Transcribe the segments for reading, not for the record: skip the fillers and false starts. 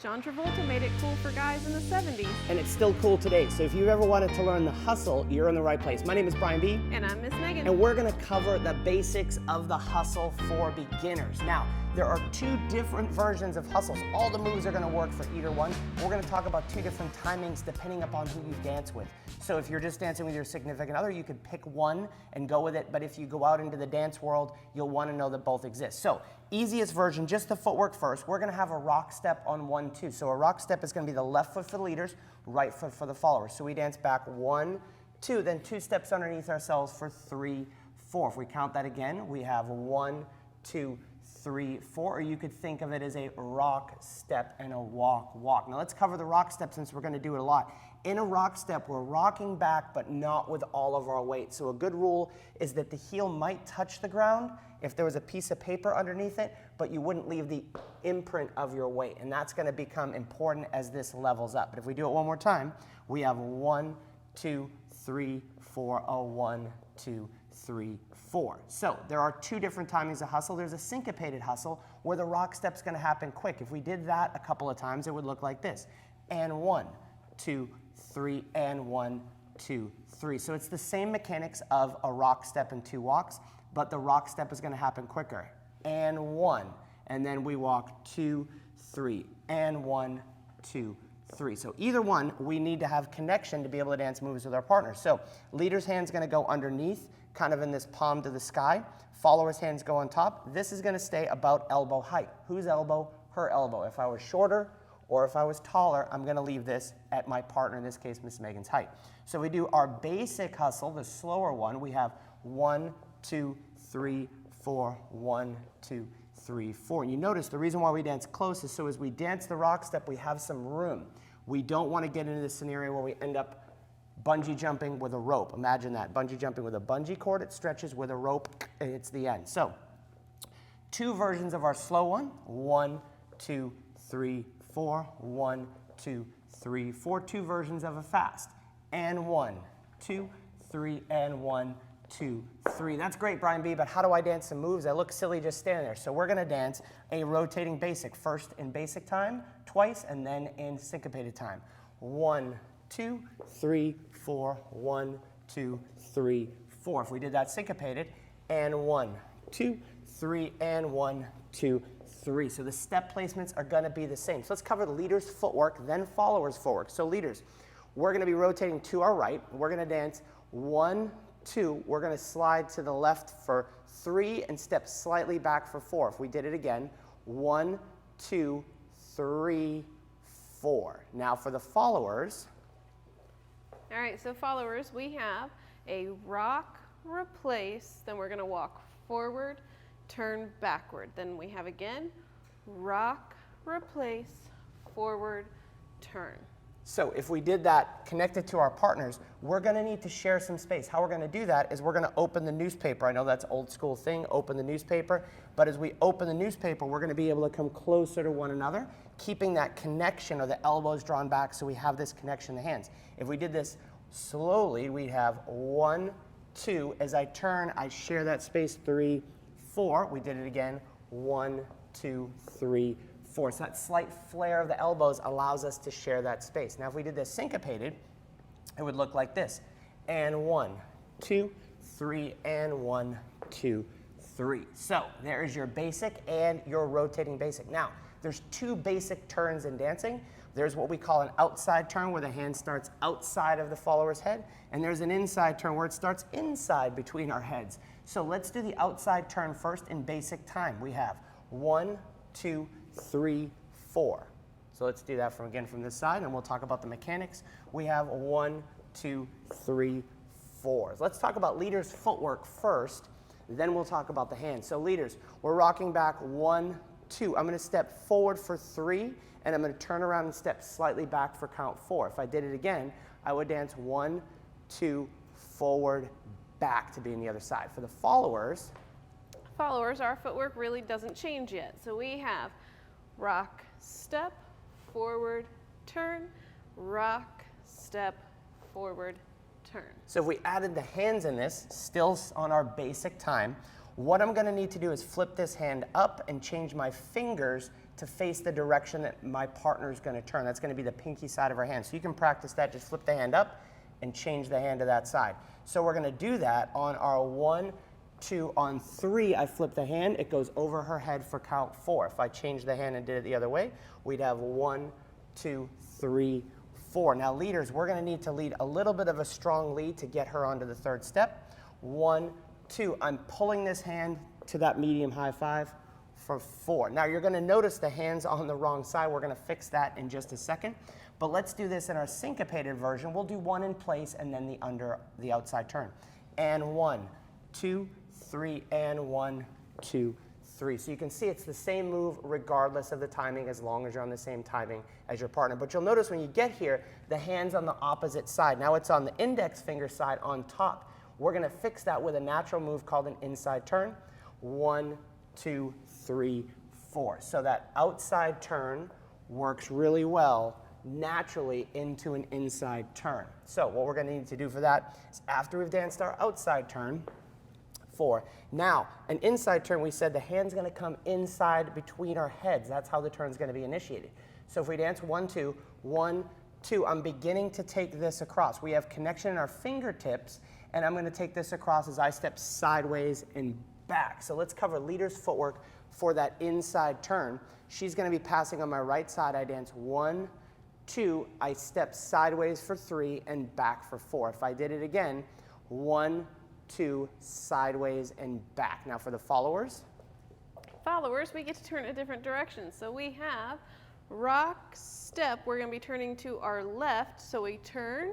John Travolta made it cool for guys in the 70s. And it's still cool today. So if you ever wanted to learn the hustle, you're in the right place. My name is Brian B. And I'm Miss Megan. And we're gonna cover the basics of the hustle for beginners. Now, there are two different versions of hustles. All the moves are gonna work for either one. We're gonna talk about two different timings depending upon who you dance with. So if you're just dancing with your significant other, you could pick one and go with it. But if you go out into the dance world, you'll wanna know that both exist. So easiest version, just the footwork first. We're gonna have a rock step on 1, 2. So a rock step is gonna be the left foot for the leaders, right foot for the followers. So we dance back 1, 2, then 2 steps underneath ourselves for 3, 4. If we count that again, we have 1, 2, 3, 4, or you could think of it as a rock step and a walk, walk. Now let's cover the rock step since we're gonna do it a lot. In a rock step, we're rocking back, but not with all of our weight. So a good rule is that the heel might touch the ground if there was a piece of paper underneath it, but you wouldn't leave the imprint of your weight. And that's gonna become important as this levels up. But if we do it one more time, we have 1, 2, 3, 4, 1, 2, 3, 4. So there are two different timings of hustle. There's a syncopated hustle where the rock step's gonna happen quick. If we did that a couple of times, it would look like this. And 1, 2, 3, and 1, 2, 3. So it's the same mechanics of a rock step and 2 walks, but the rock step is gonna happen quicker. And 1, and then we walk 2, 3, and 1, 2, 3. So either one, we need to have connection to be able to dance moves with our partners. So leader's hand's gonna go underneath, kind of in this palm to the sky. Follower's hands go on top. This is gonna stay about elbow height. Whose elbow? Her elbow. If I was shorter or if I was taller, I'm gonna leave this at my partner, in this case, Miss Megan's height. So we do our basic hustle, the slower one. We have 1, 2, 3, 4, 1, 2, 3, 4. And you notice the reason why we dance close is so as we dance the rock step, we have some room. We don't want to get into this scenario where we end up bungee jumping with a rope. Imagine that, bungee jumping with a bungee cord. It stretches with a rope, and it's the end. So two versions of our slow one. 1, 2, 3, 4. 1, 2, 3, 4. Two versions of a fast. And 1, 2, 3, and 1, 2, 3. That's great, Brian B, but how do I dance some moves? I look silly just standing there. So we're gonna dance a rotating basic, first in basic time, twice, and then in syncopated time. 1, 2, 3, 4, 1, 2, 3, 4. If we did that syncopated, and 1, 2, 3, and 1, 2, 3. So the step placements are gonna be the same. So let's cover the leader's footwork, then follower's footwork. So leaders, we're gonna be rotating to our right. We're gonna dance 1, 2, we're gonna slide to the left for 3 and step slightly back for 4. If we did it again, 1, 2, 3, 4. Now for the followers. All right, so followers, we have a rock, replace, then we're gonna walk forward, turn backward. Then we have again, rock, replace, forward, turn. So if we did that connected to our partners, we're gonna need to share some space. How we're gonna do that is we're gonna open the newspaper. I know that's old school thing, open the newspaper, but as we open the newspaper, we're gonna be able to come closer to one another, keeping that connection or the elbows drawn back so we have this connection in the hands. If we did this slowly, we'd have 1, 2. As I turn, I share that space, 3, 4. We did it again, 1, 2, 3, 4. So that slight flare of the elbows allows us to share that space. Now if we did this syncopated, it would look like this. And 1, 2, 3, and 1, 2, 3. So there is your basic and your rotating basic. Now, there's two basic turns in dancing. There's what we call an outside turn where the hand starts outside of the follower's head, and there's an inside turn where it starts inside between our heads. So let's do the outside turn first in basic time. We have 1, 2, 3, 4. So let's do that from this side, and we'll talk about the mechanics. We have 1, 2, 3, 4. Let's talk about leaders' footwork first, then we'll talk about the hands. So leaders, we're rocking back 1, 2. I'm gonna step forward for 3, and I'm gonna turn around and step slightly back for count 4. If I did it again, I would dance 1, 2, forward, back to be on the other side. For the followers, Our footwork really doesn't change yet. So we have rock, step, forward, turn, rock, step, forward, turn. So if we added the hands in this, still on our basic time, what I'm gonna need to do is flip this hand up and change my fingers to face the direction that my partner is going to turn. That's going to be the pinky side of our hand. So you can practice that. Just flip the hand up and change the hand to that side. So we're going to do that on our 1, 2, on 3, I flip the hand. It goes over her head for count 4. If I changed the hand and did it the other way, we'd have 1, 2, 3, 4. Now leaders, we're going to need to lead a little bit of a strong lead to get her onto the third step. 1, 2, I'm pulling this hand to that medium high five for 4. Now you're going to notice the hand's on the wrong side. We're going to fix that in just a second. But let's do this in our syncopated version. We'll do 1 in place and then the outside turn. And 1, 2, 3, and 1, 2, 3. So you can see it's the same move regardless of the timing as long as you're on the same timing as your partner. But you'll notice when you get here, the hand's on the opposite side. Now it's on the index finger side on top. We're going to fix that with a natural move called an inside turn. 1, 2, 3, 4. So that outside turn works really well naturally into an inside turn. So what we're going to need to do for that is after we've danced our outside turn, 4. Now, an inside turn, we said the hand's going to come inside between our heads. That's how the turn's going to be initiated. So if we dance 1, 2, 1, 2, I'm beginning to take this across. We have connection in our fingertips, and I'm going to take this across as I step sideways and back. So let's cover leader's footwork for that inside turn. She's going to be passing on my right side. I dance 1, 2, I step sideways for 3 and back for 4. If I did it again, 1, 2, sideways and back. Now for the followers. We get to turn a different direction. So we have rock, step. We're going to be turning to our left. So we turn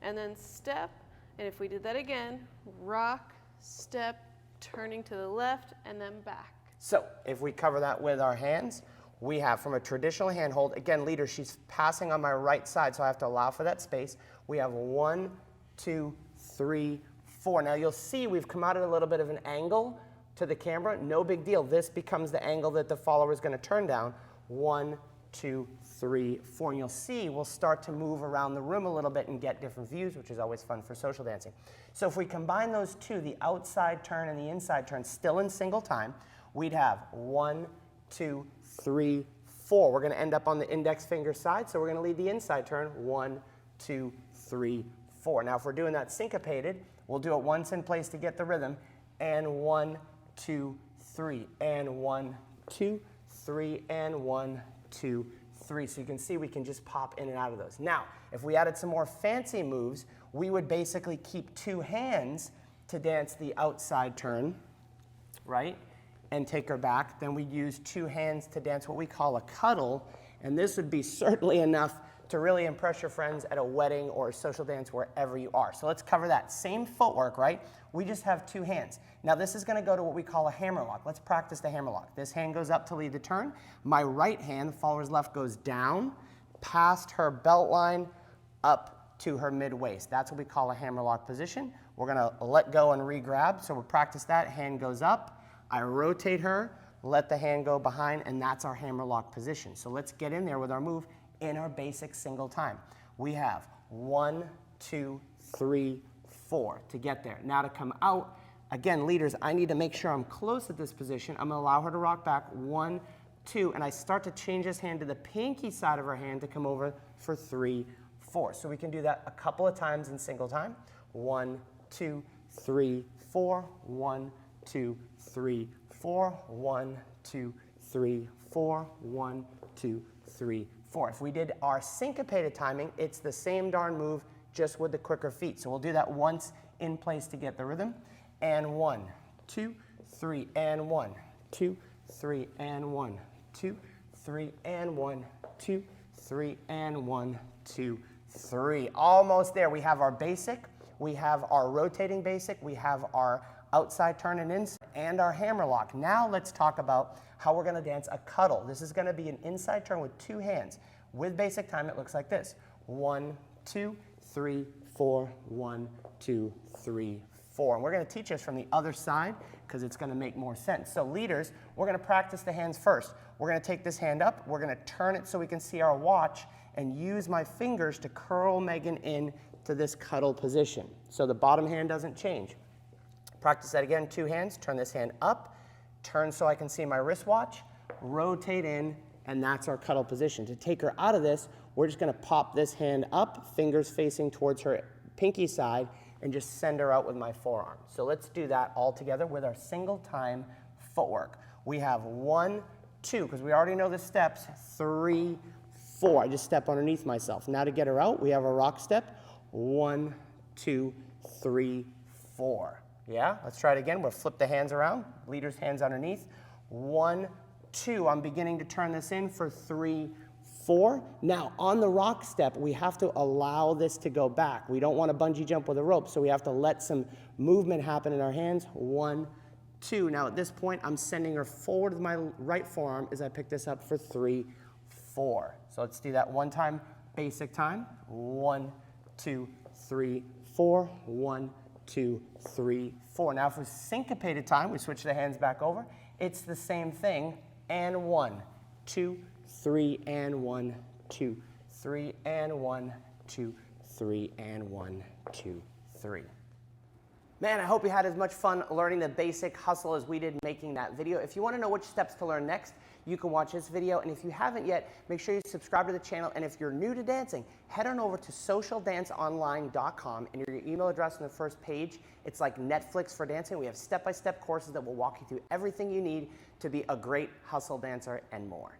and then step. And if we did that again, rock, step, turning to the left and then back. So if we cover that with our hands, we have from a traditional hand hold, again, leader, she's passing on my right side, so I have to allow for that space. We have 1, 2, 3, 4. Now you'll see we've come out at a little bit of an angle to the camera. No big deal. This becomes the angle that the follower is going to turn down. 1, 2, 3, 4. And you'll see we'll start to move around the room a little bit and get different views, which is always fun for social dancing. So if we combine those two, the outside turn and the inside turn, still in single time, we'd have 1, 2, 3, 4. We're going to end up on the index finger side, so we're going to lead the inside turn. 1, 2, 3, 4. Now if we're doing that syncopated, we'll do it once in place to get the rhythm. And 1, 2, 3. And 1, 2, 3. And 1, 2, 3. So you can see we can just pop in and out of those. Now, if we added some more fancy moves, we would basically keep 2 hands to dance the outside turn, right? And take her back. Then we'd use 2 hands to dance what we call a cuddle. And this would be certainly enough to really impress your friends at a wedding or a social dance wherever you are. So let's cover that. Same footwork, right? We just have 2 hands. Now this is going to go to what we call a hammerlock. Let's practice the hammerlock. This hand goes up to lead the turn. My right hand, the follower's left, goes down, past her belt line, up to her mid-waist. That's what we call a hammerlock position. We're going to let go and re-grab. So we'll practice that. Hand goes up. I rotate her, let the hand go behind, and that's our hammerlock position. So let's get in there with our move in our basic single time. We have 1, 2, 3, 4 to get there. Now to come out, again, leaders, I need to make sure I'm close at this position. I'm going to allow her to rock back. 1, 2, and I start to change this hand to the pinky side of her hand to come over for 3, 4. So we can do that a couple of times in single time. 1, 2, 3, 4. 1, 2, 3, 4. 1, 2, 3, 4. 1, 2, 3, 4. If we did our syncopated timing, it's the same darn move, just with the quicker feet. So we'll do that once in place to get the rhythm. And 1, 2, 3, and 1, 2, 3, and 1, 2, 3, and 1, 2, 3, and 1, 2, 3. Almost there. We have our basic, we have our rotating basic, we have our outside turn and inside, and our hammerlock. Now let's talk about how we're going to dance a cuddle. This is going to be an inside turn with 2 hands. With basic time, it looks like this. 1, 2, 3, 4. 1, 2, 3, 4. And we're going to teach this from the other side because it's going to make more sense. So leaders, we're going to practice the hands first. We're going to take this hand up. We're going to turn it so we can see our watch and use my fingers to curl Megan in to this cuddle position. So the bottom hand doesn't change. Practice that again. 2 hands. Turn this hand up. Turn so I can see my wristwatch. Rotate in and that's our cuddle position. To take her out of this, we're just gonna pop this hand up, fingers facing towards her pinky side, and just send her out with my forearm. So let's do that all together with our single time footwork. We have 1, 2, because we already know the steps, 3, 4. I just step underneath myself. Now to get her out, we have a rock step. 1, 2, 3, 4. Yeah, let's try it again. We'll flip the hands around, leader's hands underneath. 1, 2, I'm beginning to turn this in for 3, 4. Now on the rock step, we have to allow this to go back. We don't want to bungee jump with a rope, so we have to let some movement happen in our hands. 1, 2. Now at this point, I'm sending her forward with my right forearm as I pick this up for 3, 4. So let's do that one time, basic time. 1, 2, 3, 4. 1, 2, 3, 4. Now for syncopated time, we switch the hands back over. It's the same thing, and 1, 2, 3, and 1, 2, 3, and 1, 2, 3, and 1, 2, 3. Man, I hope you had as much fun learning the basic hustle as we did making that video. If you want to know which steps to learn next, you can watch this video. And if you haven't yet, make sure you subscribe to the channel. And if you're new to dancing, head on over to socialdanceonline.com and your email address on the first page. It's like Netflix for dancing. We have step-by-step courses that will walk you through everything you need to be a great hustle dancer and more.